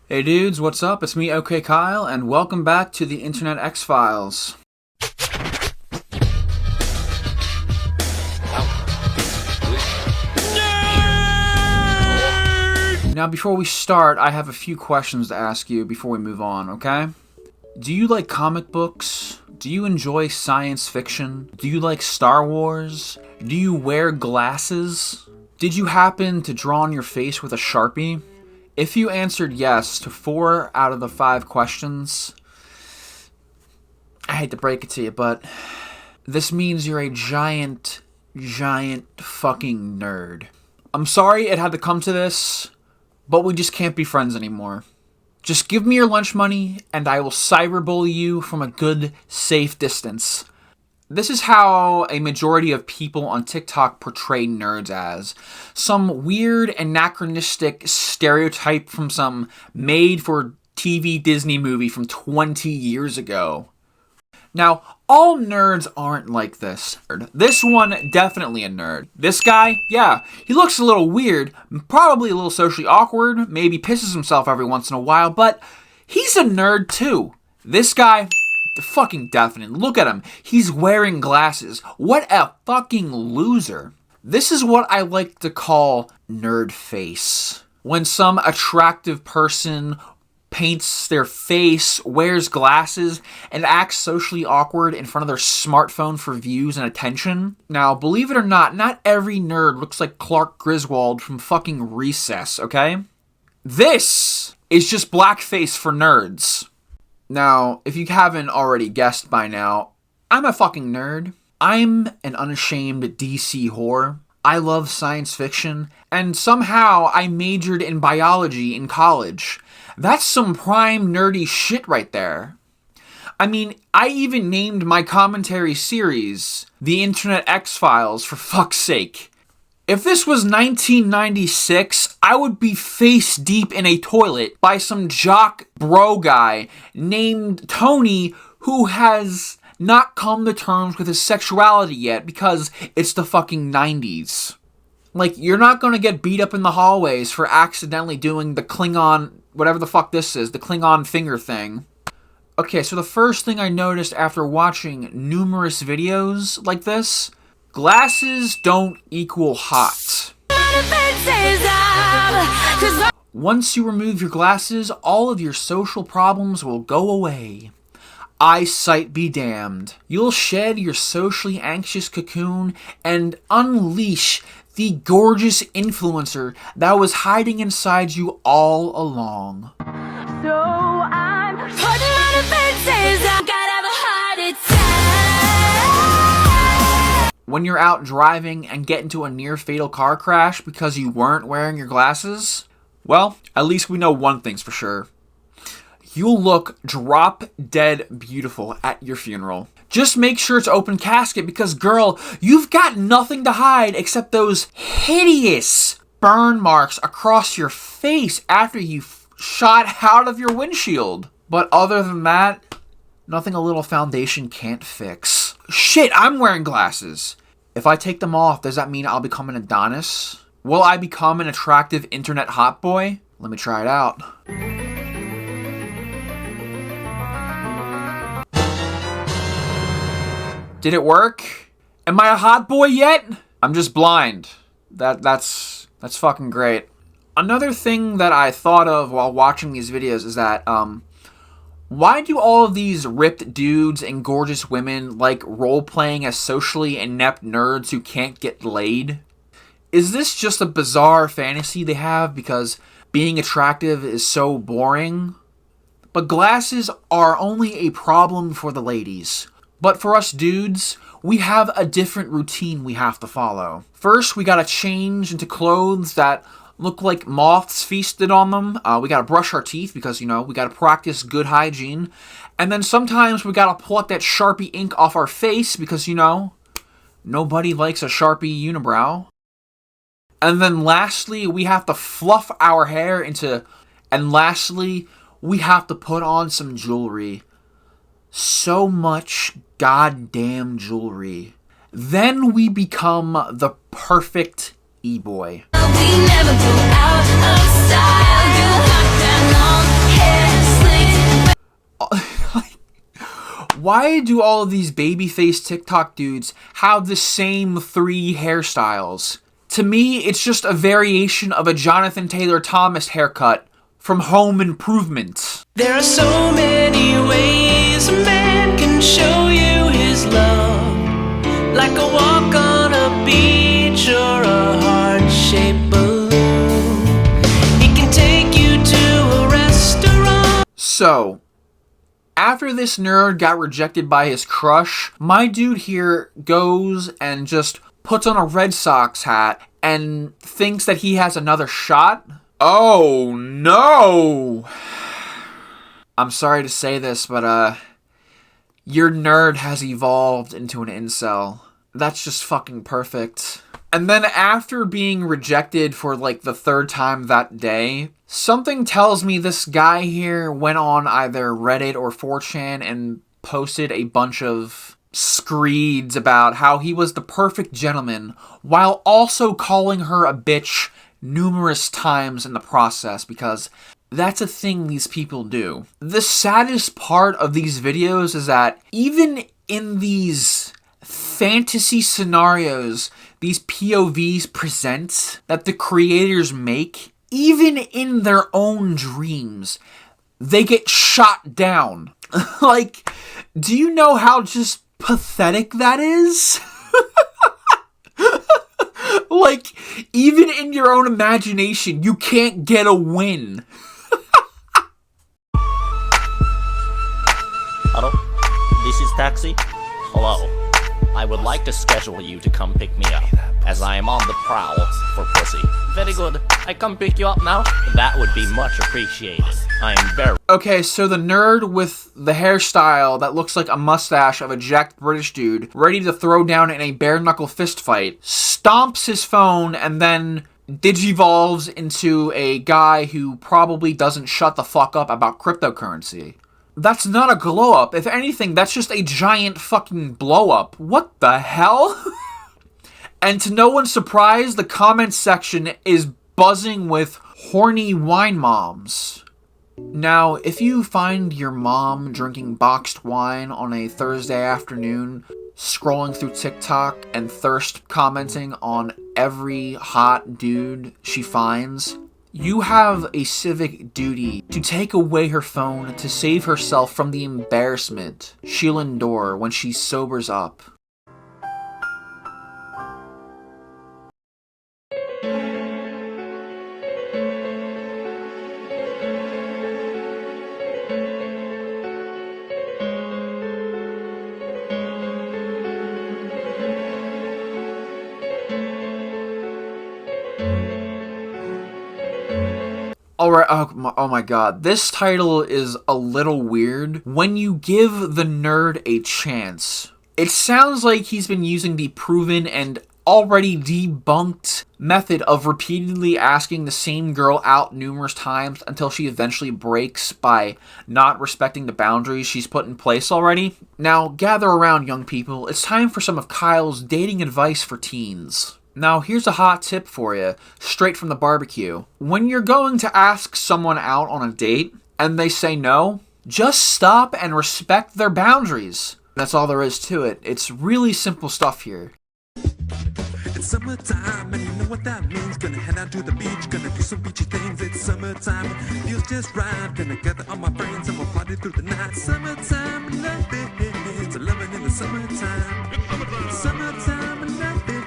Hey dudes, what's up? It's me, OK Kyle, and welcome back to the Internet X-Files. Now, before we start, I have a few questions to ask you before we move on, okay? Do you like comic books? Do you enjoy science fiction? Do you like Star Wars? Do you wear glasses? Did you happen to draw on your face with a Sharpie? If you answered yes to 4 out of the 5 questions, I hate to break it to you, but this means you're a giant fucking nerd. I'm sorry it had to come to this, but we just can't be friends anymore. Just give me your lunch money, and I will cyberbully you from a good, safe distance. This is how a majority of people on TikTok portray nerds as. Some weird, anachronistic stereotype from some made-for-TV Disney movie from 20 years ago. Now, all nerds aren't like this. This one, definitely a nerd. This guy, yeah, he looks a little weird, probably a little socially awkward, maybe pisses himself every once in a while, but he's a nerd too. This guy, fucking definite. Look at him. He's wearing glasses. What a fucking loser. This is what I like to call nerd face. When some attractive person paints their face, wears glasses, and acts socially awkward in front of their smartphone for views and attention. Now, believe it or not every nerd looks like Clark Griswold from fucking Recess, okay? This is just blackface for nerds. Now, if you haven't already guessed by now, I'm a fucking nerd. I'm an unashamed DC whore. I love science fiction, and somehow I majored in biology in college. That's some prime nerdy shit right there. I mean, I even named my commentary series The Internet X-Files, for fuck's sake. If this was 1996, I would be face deep in a toilet by some jock bro guy named Tony who has not come to terms with his sexuality yet because it's the fucking 90s. Like, you're not gonna get beat up in the hallways for accidentally doing the Klingon, whatever the fuck this is, the Klingon finger thing. Okay, so the first thing I noticed after watching numerous videos like this, glasses don't equal hot. Once you remove your glasses, all of your social problems will go away. Eyesight be damned. You'll shed your socially anxious cocoon and unleash the gorgeous influencer that was hiding inside you all along. So I'm putting on defenses, I gotta have a heart attack. When you're out driving and get into a near fatal car crash because you weren't wearing your glasses, well, at least we know one thing's for sure. You'll look drop dead beautiful at your funeral. Just make sure it's open casket because, girl, you've got nothing to hide except those hideous burn marks across your face after you shot out of your windshield. But other than that, nothing a little foundation can't fix. Shit, I'm wearing glasses. If I take them off, does that mean I'll become an Adonis? Will I become an attractive internet hot boy? Let me try it out. Did it work? Am I a hot boy yet? I'm just blind. That's fucking great. Another thing that I thought of while watching these videos is that, why do all of these ripped dudes and gorgeous women like role-playing as socially inept nerds who can't get laid? Is this just a bizarre fantasy they have because being attractive is so boring? But glasses are only a problem for the ladies. But for us dudes, we have a different routine we have to follow. First, we gotta change into clothes that look like moths feasted on them. We gotta brush our teeth because, we gotta practice good hygiene. And then sometimes we gotta pluck that Sharpie ink off our face because, nobody likes a Sharpie unibrow. And then lastly, we have to fluff our hair and lastly, we have to put on some jewelry. So much goddamn jewelry. Then we become the perfect e-boy. We never go out of style. You got that long Why do all of these babyface TikTok dudes have the same 3 hairstyles? To me, it's just a variation of a Jonathan Taylor Thomas haircut from Home Improvement. There are so many ways a man can show you his love, like a walk on a beach or a heart-shaped balloon. He can take you to a restaurant. So, after this nerd got rejected by his crush, my dude here goes and just puts on a Red Sox hat and thinks that he has another shot. Oh no! I'm sorry to say this, but your nerd has evolved into an incel. That's just fucking perfect. And then after being rejected for like the 3rd time that day, something tells me this guy here went on either Reddit or 4chan and posted a bunch of screeds about how he was the perfect gentleman, while also calling her a bitch numerous times in the process, because that's a thing these people do. The saddest part of these videos is that even in these fantasy scenarios these POVs present that the creators make, even in their own dreams, they get shot down. Like, do you know how just pathetic that is? Like, even in your own imagination, you can't get a win. Hello? This is taxi? Hello. I would like to schedule you to come pick me up, as I am on the prowl for pussy. Very good. I come pick you up now? That would be much appreciated. I am very... Okay, so the nerd with the hairstyle that looks like a mustache of a jacked British dude, ready to throw down in a bare-knuckle fist fight, stomps his phone and then digivolves into a guy who probably doesn't shut the fuck up about cryptocurrency. That's not a glow-up. If anything, that's just a giant fucking blow-up. What the hell? And to no one's surprise, the comments section is buzzing with horny wine moms. Now, if you find your mom drinking boxed wine on a Thursday afternoon, scrolling through TikTok and thirst commenting on every hot dude she finds, you have a civic duty to take away her phone to save herself from the embarrassment she'll endure when she sobers up. Alright, oh my god, this title is a little weird. When you give the nerd a chance. It sounds like he's been using the proven and already debunked method of repeatedly asking the same girl out numerous times until she eventually breaks by not respecting the boundaries she's put in place already. Now, gather around, young people. It's time for some of Kyle's dating advice for teens. Now, here's a hot tip for you, straight from the barbecue. When you're going to ask someone out on a date, and they say no, just stop and respect their boundaries. That's all there is to it. It's really simple stuff here. It's summertime, and you know what that means. Gonna head out to the beach, gonna do some beachy things. It's summertime, it feels just right. Gonna gather all my friends and we'll party through the night. Summertime, love it. It's loving in the summertime. It's summertime, and love it.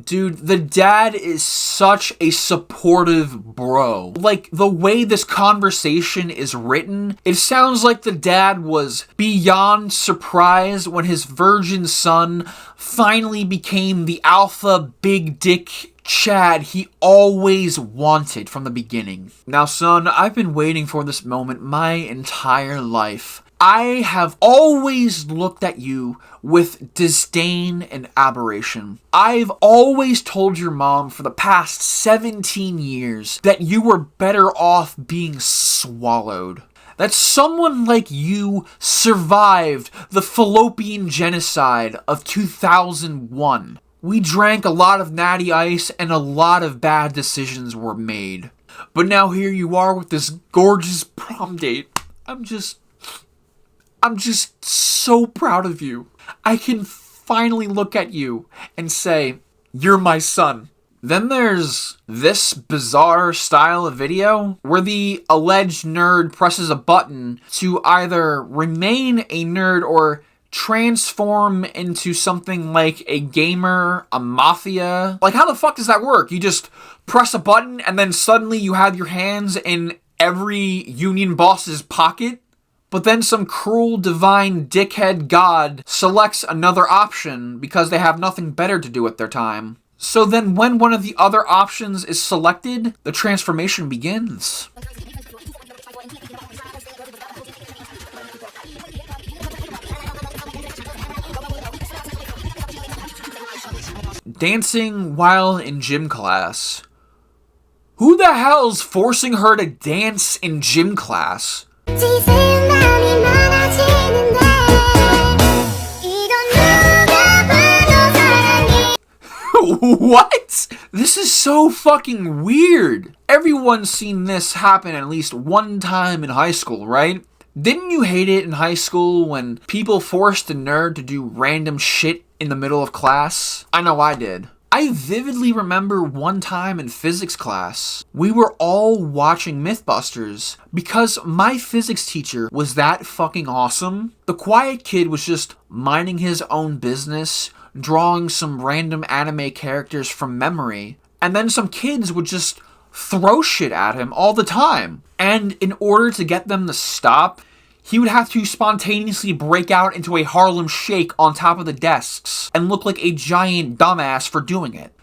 Dude, the dad is such a supportive bro. Like, the way this conversation is written, it sounds like the dad was beyond surprised when his virgin son finally became the alpha big dick Chad he always wanted from the beginning. Now, son, I've been waiting for this moment my entire life. I have always looked at you with disdain and aberration. I've always told your mom for the past 17 years that you were better off being swallowed. That someone like you survived the fallopian genocide of 2001. We drank a lot of natty ice and a lot of bad decisions were made. But now here you are with this gorgeous prom date. I'm just so proud of you. I can finally look at you and say, you're my son. Then there's this bizarre style of video where the alleged nerd presses a button to either remain a nerd or transform into something like a gamer, a mafia. Like, how the fuck does that work? You just press a button and then suddenly you have your hands in every union boss's pocket? But then some cruel, divine, dickhead god selects another option because they have nothing better to do with their time. So then when one of the other options is selected, the transformation begins. Dancing while in gym class. Who the hell's forcing her to dance in gym class? What? This is so fucking weird. Everyone's seen this happen at least one time in high school, right? Didn't you hate it in high school when people forced a nerd to do random shit in the middle of class? I know I did. I vividly remember one time in physics class, we were all watching Mythbusters because my physics teacher was that fucking awesome. The quiet kid was just minding his own business, drawing some random anime characters from memory, and then some kids would just throw shit at him all the time. And in order to get them to stop, he would have to spontaneously break out into a Harlem Shake on top of the desks and look like a giant dumbass for doing it.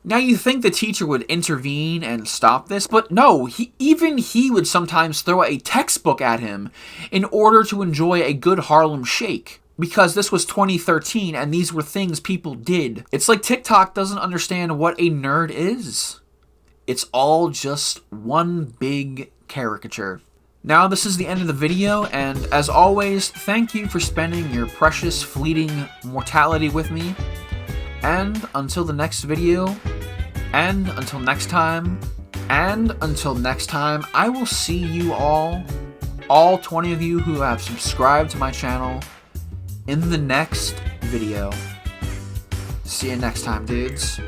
Now you think the teacher would intervene and stop this, but no, even he would sometimes throw a textbook at him in order to enjoy a good Harlem Shake. Because this was 2013 and these were things people did. It's like TikTok doesn't understand what a nerd is. It's all just one big caricature. Now this is the end of the video, and as always, thank you for spending your precious fleeting mortality with me. And until the next video, and until next time, I will see you all 20 of you who have subscribed to my channel, in the next video. See you next time, dudes.